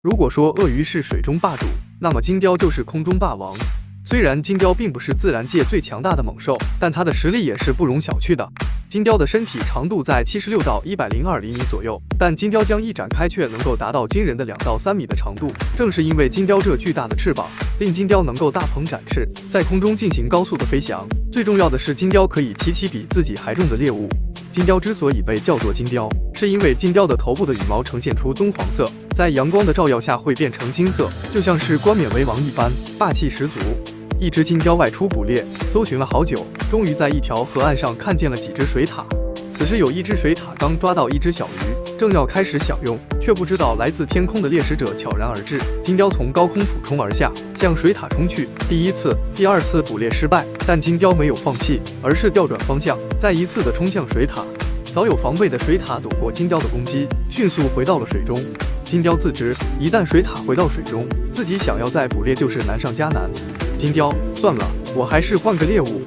如果说鳄鱼是水中霸主，那么金雕就是空中霸王。虽然金雕并不是自然界最强大的猛兽，但它的实力也是不容小觑的。金雕的身体长度在76到102厘米左右，但金雕将一展开却能够达到惊人的2到3米的长度。正是因为金雕这巨大的翅膀，令金雕能够大鹏展翅，在空中进行高速的飞翔。最重要的是，金雕可以提起比自己还重的猎物。金雕之所以被叫做金雕，是因为金雕的头部的羽毛呈现出棕黄色，在阳光的照耀下会变成金色，就像是冠冕为王一般，霸气十足。一只金雕外出捕猎，搜寻了好久，终于在一条河岸上看见了几只水獭。此时有一只水獭刚抓到一只小鱼，正要开始享用，却不知道来自天空的猎食者悄然而至。金雕从高空俯冲而下，向水獭冲去。第一次、第二次捕猎失败，但金雕没有放弃，而是调转方向，再一次的冲向水獭。早有防备的水獭躲过金雕的攻击，迅速回到了水中。金雕自知，一旦水獭回到水中，自己想要再捕猎就是难上加难。金雕，算了，我还是换个猎物。